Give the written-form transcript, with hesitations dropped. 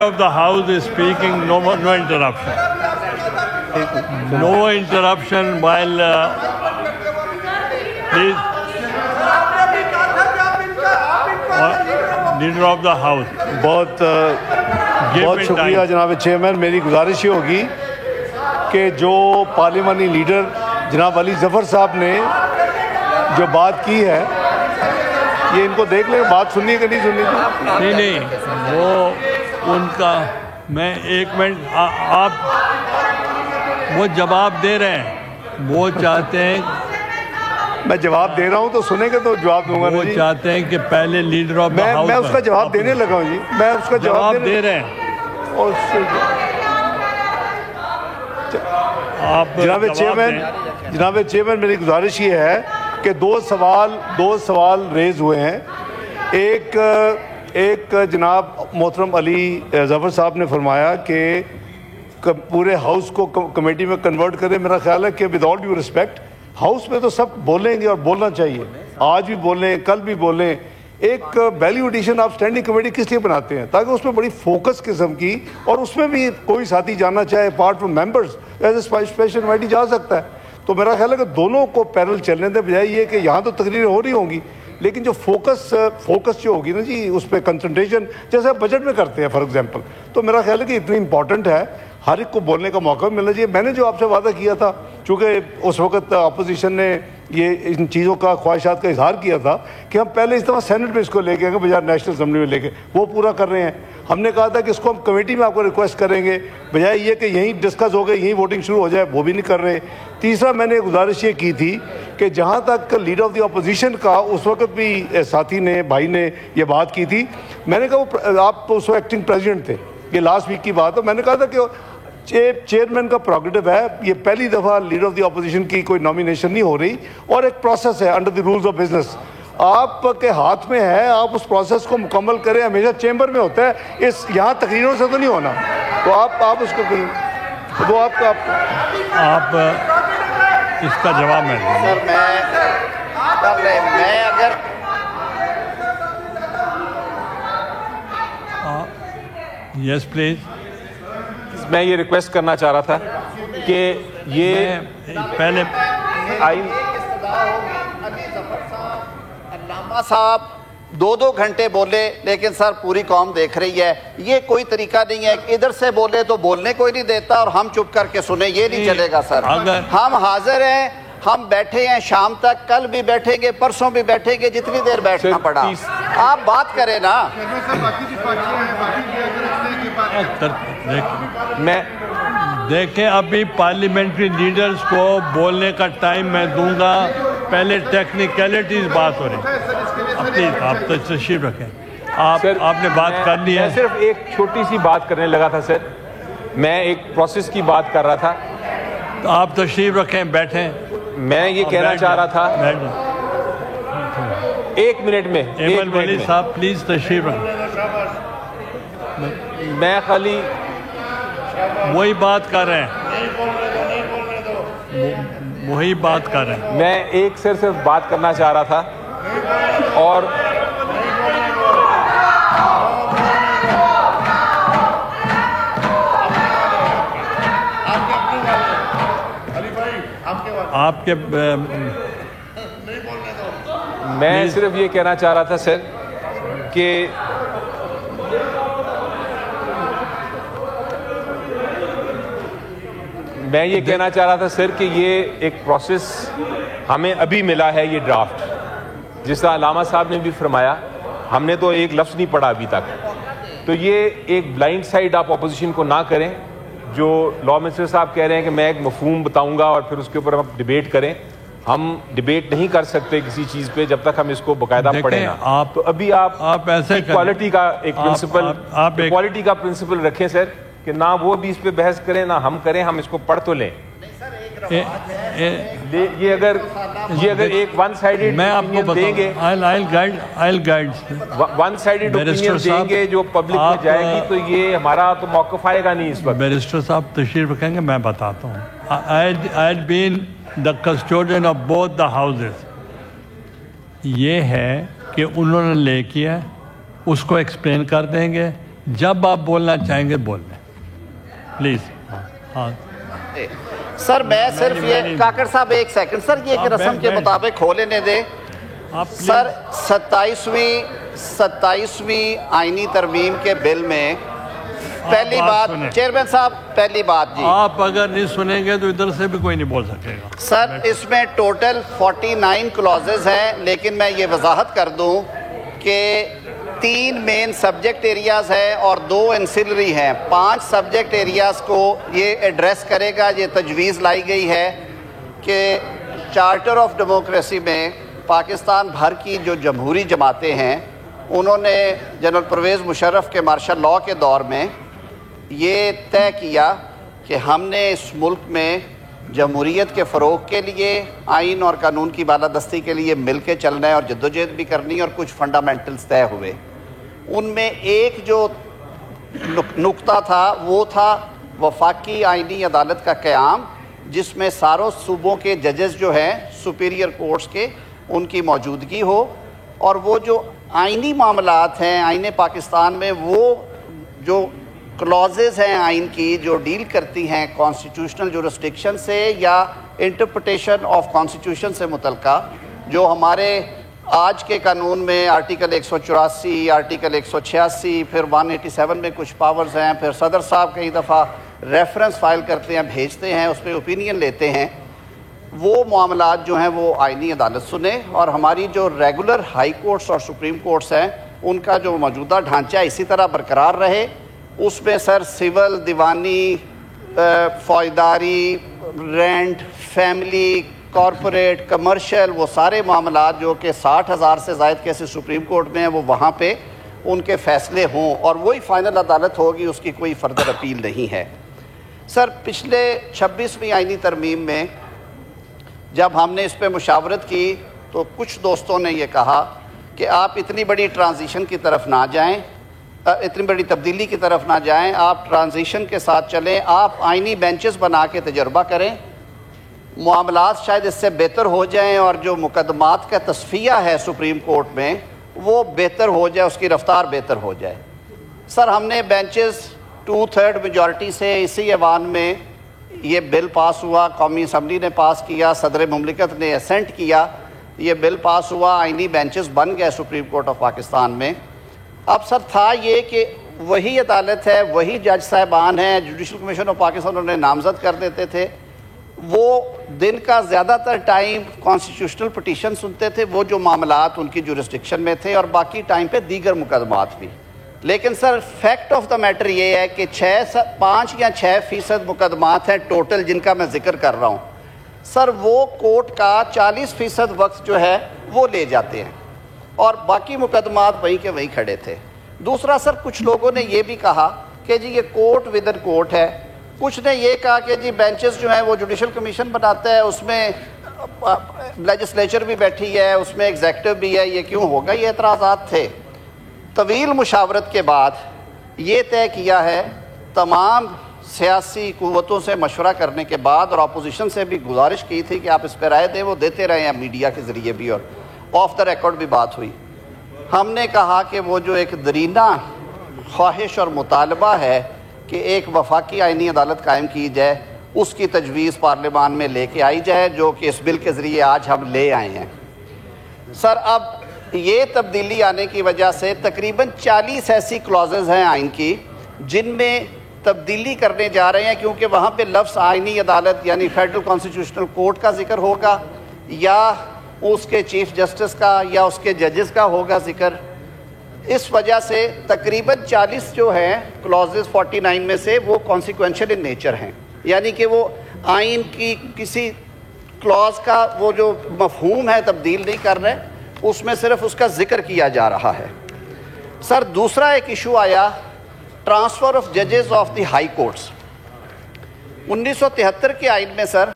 of the House is speaking, no interruption. No interruption while please. Leader of the House. बहुत शुक्रिया जनाब chairman. मेरी गुजारिश ये होगी कि जो पार्लिमानी लीडर जनाब अली ज़फ़र साहब ने जो बात की है ये इनको देख लें, बात सुननी है कि नहीं सुननी थी? नहीं, वो उनका मैं एक मिनट आप वो जवाब दे रहे हैं, वो चाहते हैं मैं जवाब दे रहा हूँ तो सुनेंगे तो जवाब दूंगा ना जी। वो चाहते हैं कि पहले लीडर ऑफ द हाउस मैं उसका जवाब देने लगा हूँ जी, मैं उसका जवाब दे रहे हैं। और आप जनाब चेयरमैन मेरी गुजारिश ये है कि दो सवाल रेज हुए हैं। एक जनाब मोहतरम अली ज़फ़र साहब ने फरमाया कि पूरे हाउस को कमेटी में कन्वर्ट करें। मेरा ख्याल है कि with all due respect house में तो सब बोलेंगे और बोलना चाहिए, आज भी बोलें कल भी बोलें। एक वैल्यू एडिशन आप स्टैंडिंग कमेटी किस लिए बनाते हैं? ताकि उसमें बड़ी फोकस किस्म की, और उसमें भी कोई साथी जाना चाहे apart from members as a special committee जा सकता है। तो मेरा ख्याल है कि दोनों को पैरेलल चलने दे, बजाय ये कि यहाँ तो तकरीरें हो रही होंगी लेकिन जो फोकस जो होगी ना जी उस पर कंसंट्रेशन जैसे आप बजट में करते हैं फॉर एग्जांपल, तो मेरा ख्याल है कि इतनी इंपॉर्टेंट है, हर एक को बोलने का मौका मिलना चाहिए। मैंने जो आपसे वादा किया था, चूँकि उस वक्त अपोजिशन ने ये इन चीज़ों का ख्वाहिशात का इजहार किया था कि हम पहले इस दफ़ा सेनेट में इसको लेके आएंगे बजाय नेशनल असम्बली में लेके, वो पूरा कर रहे हैं। हमने कहा था कि इसको हम कमेटी में आपको रिक्वेस्ट करेंगे, बजाय ये कि यहीं डिस्कस हो गए यहीं वोटिंग शुरू हो जाए, वो भी नहीं कर रहे। तीसरा मैंने गुजारिश ये की थी कि जहाँ तक लीडर ऑफ द अपोजिशन का उस वक्त भी साथी ने भाई ने ये बात की थी, मैंने कहा वो आप उस वक्त एक्टिंग प्रेसिडेंट थे, ये लास्ट वीक की बात है, मैंने कहा था कि चेयरमैन का प्रोग्रेटिव है, ये पहली दफ़ा लीडर ऑफ द अपोजिशन की कोई नॉमिनेशन नहीं हो रही और एक प्रोसेस है under the rules of business, आपके हाथ में है, आप उस प्रोसेस को मुकम्मल करें। हमेशा चेंबर में होता है, इस यहाँ तकरीरों से तो नहीं होना, तो आप उसको वो आप इसका जवाब मैं सर मैं अगर यस प्लीज, मैं ये रिक्वेस्ट करना चाह रहा था कि ये पहले अल्लामा साहब 2-2 घंटे बोले, लेकिन सर पूरी कौम देख रही है, ये कोई तरीका नहीं है। इधर से बोले तो बोलने कोई नहीं देता और हम चुप करके सुने, ये नहीं चलेगा सर। हम हाजिर हैं, हम बैठे हैं शाम तक, कल भी बैठेंगे, परसों भी बैठेंगे, जितनी देर बैठना पड़ा। आप बात करें ना। मैं देखें, अभी पार्लियामेंट्री लीडर्स को बोलने का टाइम मैं दूंगा, पहले टेक्निकलिटीज बात हो रही। प्लीज आप तो तशरीफ रखें। आपने बात कर ली है। मैं सिर्फ एक छोटी सी बात करने लगा था सर, मैं एक प्रोसेस की बात कर रहा था। तो आप तशरीफ रखें, बैठें। मैं ये कहना चाह रहा था, एक मिनट में साहब प्लीज तशरीफ रखें। मैं खाली वही बात कर रहे हैं, वही बात कर रहे हैं। मैं एक सिर्फ बात करना चाह रहा था और आपके मैं सिर्फ ये कहना चाह रहा था सर कि मैं ये कहना चाह रहा था सर कि ये एक प्रोसेस हमें अभी मिला है, ये ड्राफ्ट, जिस तरह अल्लामा साहब ने भी फरमाया, हमने तो एक लफ्ज़ नहीं पढ़ा अभी तक। तो ये एक ब्लाइंड साइड आप अपोजिशन को ना करें, जो लॉ मिनिस्टर साहब कह रहे हैं कि मैं एक मफहूम बताऊंगा और फिर उसके ऊपर हम डिबेट करें। हम डिबेट नहीं कर सकते किसी चीज़ पे जब तक हम इसको बाकायदा पढ़ें ना। तो अभी आप ऐसे क्वालिटी का एक प्रिंसिपल, क्वालिटी का प्रिंसिपल रखें सर, कि ना वो भी इस पे बहस करें ना हम करें, हम इसको पढ़ तो लें। ये अगर एक वन साइडेड मैं आपको देंगे, वन साइडेड ओपिनियन देंगे जो पब्लिक में जाएगी, तो ये हमारा तो मौक़िफ़ आएगा नहीं इस वक्त। बैरिस्टर साहब तशरीफ रखेंगे, मैं बताता हूँ। I had been the custodian of both the houses. ये है कि उन्होंने ले किया, उसको एक्सप्लेन कर देंगे, जब आप बोलना चाहेंगे बोल लें प्लीज। हाँ सर मैं सिर्फ ये काकड़ साहब एक सेकंड सर, ये एक रस्म के मुताबिक हो लेने दे सर। 27वीं आईनी तरमीम के बिल में पहली बात, चेयरमैन साहब पहली बात जी, आप अगर नहीं सुनेंगे तो इधर से भी कोई नहीं बोल सकेगा सर। इसमें टोटल 49 क्लॉजेज हैं, लेकिन मैं ये वजाहत कर दूं कि 3 मेन सब्जेक्ट एरियाज हैं और 2 एंसिलरी हैं। 5 सब्जेक्ट एरियाज को ये एड्रेस करेगा। ये तजवीज़ लाई गई है कि चार्टर ऑफ डेमोक्रेसी में पाकिस्तान भर की जो जमहूरी जमातें हैं, उन्होंने जनरल परवेज़ मुशर्रफ के मार्शल लॉ के दौर में ये तय किया कि हमने इस मुल्क में जमहूरियत के फ़रोग़ के लिए आइन और कानून की बालादस्ती के लिए मिल के चलना है और जद्दोजहद भी करनी है, और कुछ फंडामेंटल्स तय हुए। उनमें एक जो नुक्ता था वो था वफाकी आइनी अदालत का क़याम, जिसमें सारों सूबों के जजेस जो हैं सुपीरियर कोर्ट्स के, उनकी मौजूदगी हो, और वो जो आइनी मामलात हैं आइन पाकिस्तान में, वो जो क्लॉजेज़ हैं आइन की जो डील करती हैं कॉन्स्टिट्यूशनल जुरिस्डिक्शन से या इंटरप्रिटेशन ऑफ कॉन्स्टिट्यूशन से मुतल्लिका, जो हमारे आज के कानून में आर्टिकल 184, आर्टिकल 186, फिर 187 में कुछ पावर्स हैं, फिर सदर साहब कई दफ़ा रेफरेंस फाइल करते हैं, भेजते हैं, उस पर ओपिनियन लेते हैं। वो मामलात जो हैं वो आइनी अदालत सुने, और हमारी जो रेगुलर हाई कोर्ट्स और सुप्रीम कोर्ट्स हैं उनका जो मौजूदा ढांचा इसी तरह बरकरार रहे। उसमें सर सिविल, दीवानी, फौजदारी, रेंट, फैमिली, कॉरपोरेट, कमर्शियल, वो सारे मामलात जो कि 60,000 से ज़ायद केसेस सुप्रीम कोर्ट में हैं, वो वहाँ पे उनके फ़ैसले हों और वही फ़ाइनल अदालत होगी, उसकी कोई फर्दर अपील नहीं है। सर पिछले 26वीं आइनी तरमीम में जब हमने इस पर मुशावरत की तो कुछ दोस्तों ने ये कहा कि आप इतनी बड़ी ट्रांजिशन की तरफ ना जाएं, इतनी बड़ी तब्दीली की तरफ ना जाएं, आप ट्रांजिशन के साथ चलें, आप आइनी बेंचेस बना के तजर्बा करें, मामलात शायद इससे बेहतर हो जाएं, और जो मुकदमात का तस्फिया है सुप्रीम कोर्ट में वो बेहतर हो जाए, उसकी रफ्तार बेहतर हो जाए। सर हमने बेंचेस 2/3 मेजॉरिटी से इसी ऐवान में ये बिल पास हुआ, कौमी असम्बली ने पास किया, सदर मुमलिकत ने असेंट किया, ये बिल पास हुआ, आइनी बेंचेस बन गए सुप्रीम कोर्ट ऑफ पाकिस्तान में। अब सर था ये कि वही अदालत है, वही जज साहिबान हैं, जुडिशल कमीशन ऑफ पाकिस्तान उन्हें नामजद कर देते थे, वो दिन का ज़्यादातर टाइम कॉन्स्टिट्यूशनल पटिशन सुनते थे, वो जो मामलात उनकी जुरिस्डिक्शन में थे, और बाकी टाइम पे दीगर मुकदमात भी। लेकिन sir fact of the matter ये है कि 5 या 6% मुकदमात हैं टोटल जिनका मैं जिक्र कर रहा हूँ, सर वो कोर्ट का 40% वक्त जो है वो ले जाते हैं, और बाकी मुकदमात वहीं के वहीं खड़े थे। दूसरा सर कुछ लोगों ने ये भी कहा कि जी ये कोर्ट विद इन कोर्ट है, कुछ ने ये कहा कि जी बेंचेस जो हैं वो जुडिशल कमीशन बनाता है, उसमें लेजिस्लेचर भी बैठी है, उसमें एग्जेक्टिव भी है, ये क्यों होगा, ये एतराज़ात थे। तवील मुशावरत के बाद ये तय किया है, तमाम सियासी कुव्वतों से मशवरा करने के बाद, और अपोजिशन से भी गुजारिश की थी कि आप इस पर राय दें, वो देते रहे हैं मीडिया के ज़रिए भी, और ऑफ द रिकॉर्ड भी बात हुई। हमने कहा कि वो जो एक दरीना ख्वाहिश और मुतालबा है कि एक वफाकी आइनी अदालत कायम की जाए, उसकी तजवीज़ पार्लियामान में लेके आई जाए, जो कि इस बिल के ज़रिए आज हम ले आए हैं। सर अब ये तब्दीली आने की वजह से तकरीबन 40 ऐसी क्लॉजेज़ हैं आइन की जिनमें तब्दीली करने जा रहे हैं, क्योंकि वहाँ पे लफ्ज़ आइनी अदालत यानी फेडरल कॉन्स्टिट्यूशनल कोर्ट का जिक्र होगा, या उसके चीफ जस्टिस का, या उसके जजेस का होगा जिक्र। इस वजह से तकरीबन 40 जो हैं क्लॉजेज़ 49 में से वो कॉन्सिक्वेंशियल इन नेचर हैं, यानी कि वो आइन की किसी क्लॉज का वो जो मफहूम है तब्दील नहीं कर रहे, उसमें सिर्फ उसका जिक्र किया जा रहा है। सर दूसरा एक इशू आया, ट्रांसफ़र ऑफ जजेस ऑफ द हाई कोर्ट्स। 1973 के आइन में सर